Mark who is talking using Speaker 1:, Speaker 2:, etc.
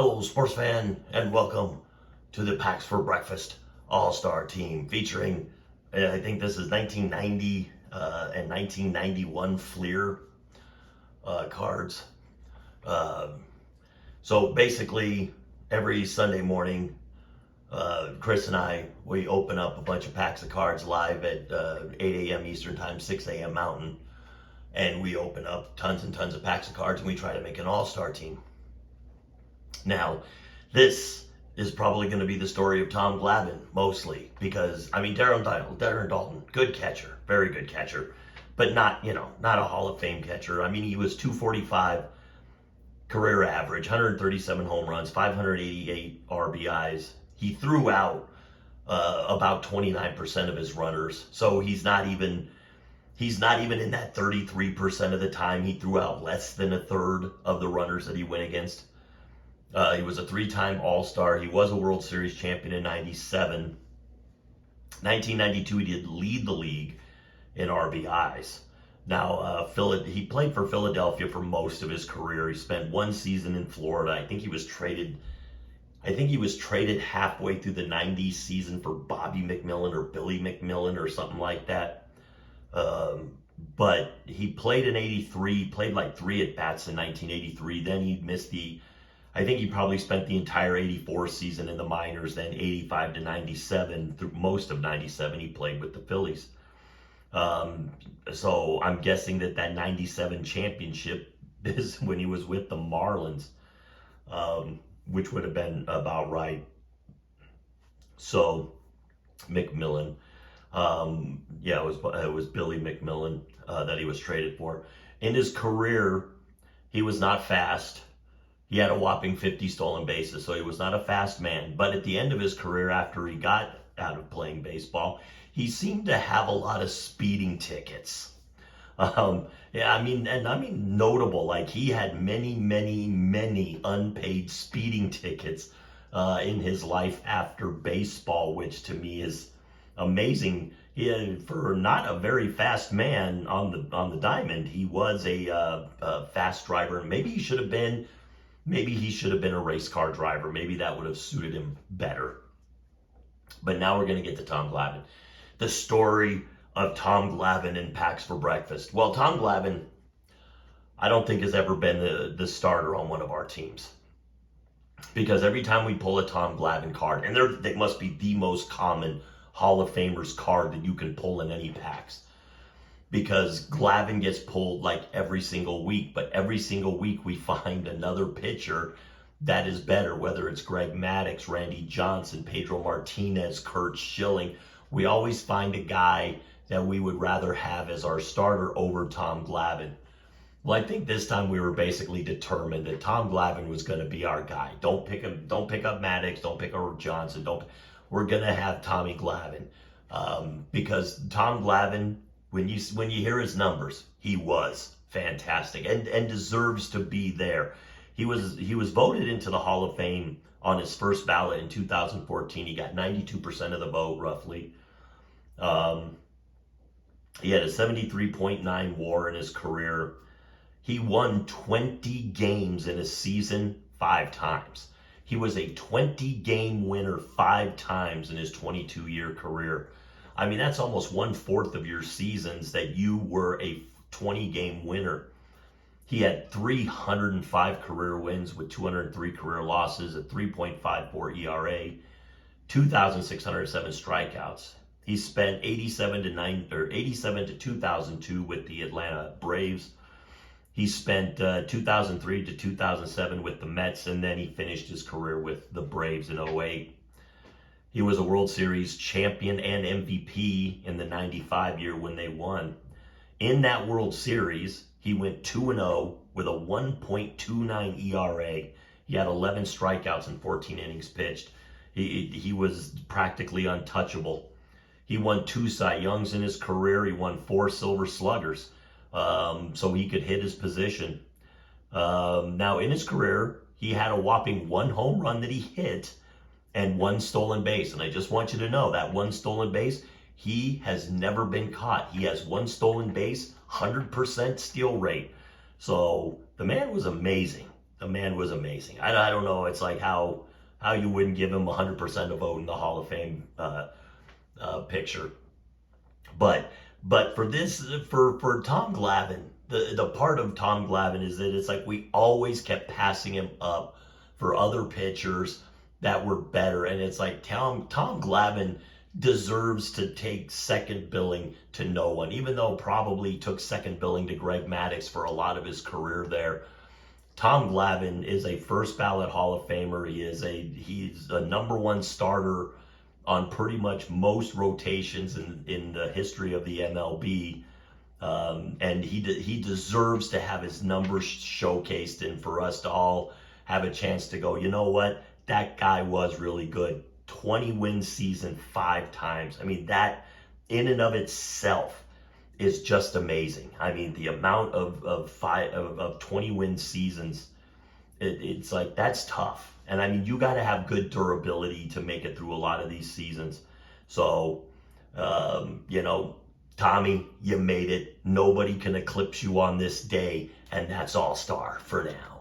Speaker 1: Hello, sports fan, and welcome to the Packs for Breakfast All-Star Team featuring, I think this is 1990 and 1991 Fleer cards. Uh, so basically, every Sunday morning, Chris and I, we open up a bunch of packs of cards live at 8 a.m. Eastern Time, 6 a.m. Mountain, and we open up tons and tons of packs of cards, and we try to make an All-Star team. Now, this is probably going to be the story of Tom Glavine, mostly, because, I mean, Darren Dalton, good catcher, very good catcher, but not a Hall of Fame catcher. I mean, he was 245 career average, 137 home runs, 588 RBIs. He threw out about 29% of his runners, so he's not even in that 33% of the time. He threw out less than a third of the runners that he went against. He was a three-time All-Star. He was a World Series champion in 97. 1992, he did lead the league in RBIs. Now, he played for Philadelphia for most of his career. He spent one season in Florida. I think he was traded halfway through the 90s season for Bobby McMillan or Billy McMillan or something like that. But he played in 83, played like 3 at-bats in 1983. Then he missed I think he probably spent the entire 84 season in the minors, then 85 to 97, through most of 97, he played with the Phillies. So I'm guessing that 97 championship is when he was with the Marlins, which would have been about right. So McMillan, it was Billy McMillan that he was traded for. In his career, he was not fast. He had a whopping 50 stolen bases, so he was not a fast man. But at the end of his career, after he got out of playing baseball, he seemed to have a lot of speeding tickets. Notable. Like, he had many unpaid speeding tickets in his life after baseball, which to me is amazing. For not a very fast man on the diamond, he was a fast driver. Maybe he should have been a race car driver. Maybe that would have suited him better. But now we're going to get to Tom Glavine. The story of Tom Glavine in Packs for Breakfast. Well, Tom Glavine, I don't think has ever been the starter on one of our teams. Because every time we pull a Tom Glavine card, and they must be the most common Hall of Famers card that you can pull in any packs. Because Glavine gets pulled like every single week, but every single week we find another pitcher that is better, whether it's Greg Maddux, Randy Johnson, Pedro Martinez, Curt Schilling. We always find a guy that we would rather have as our starter over Tom Glavine. Well, I think this time we were basically determined that Tom Glavine was going to be our guy. Don't pick up Maddux, don't pick up Johnson, we're going to have Tommy Glavine. Because Tom Glavine, when you hear his numbers, he was fantastic and deserves to be there. He was voted into the Hall of Fame on his first ballot in 2014. He got 92% of the vote, roughly. He had a 73.9 WAR in his career. He won 20 games in a season 5 times. He was a 20-game winner 5 times in his 22-year career. I mean, that's almost 1/4 of your seasons that you were a 20-game winner. He had 305 career wins with 203 career losses, a 3.54 ERA, 2,607 strikeouts. He spent 87 to 2002 with the Atlanta Braves. He spent 2003 to 2007 with the Mets, and then he finished his career with the Braves in 08. He was a World Series champion and MVP in the 95 year when they won. In that World Series, he went 2-0 with a 1.29 ERA. He had 11 strikeouts in 14 innings pitched. He was practically untouchable. He won 2 Cy Youngs in his career. He won 4 Silver Sluggers, so he could hit his position. Now, in his career, he had a whopping 1 home run that he hit and 1 stolen base. And I just want you to know that 1 stolen base, he has never been caught. He has 1 stolen base, 100% steal rate. So the man was amazing. the man was amazing. I don't know. It's like how you wouldn't give him 100% of vote in the Hall of Fame picture. But for this, for Tom Glavine, the part of Tom Glavine is that it's like we always kept passing him up for other pitchers that were better, and it's like Tom Glavine deserves to take second billing to no one, even though probably took second billing to Greg Maddux for a lot of his career there. Tom Glavine is a first ballot Hall of Famer. He's a number one starter on pretty much most rotations in the history of the MLB. And he deserves to have his numbers showcased, and for us to all have a chance to go, you know what, that guy was really good. 20-win season 5 times. I mean, that in and of itself is just amazing. I mean, the amount of 20-win seasons, it's like, that's tough. And I mean, you got to have good durability to make it through a lot of these seasons. So, Tommy, you made it. Nobody can eclipse you on this day, and that's All-Star for now.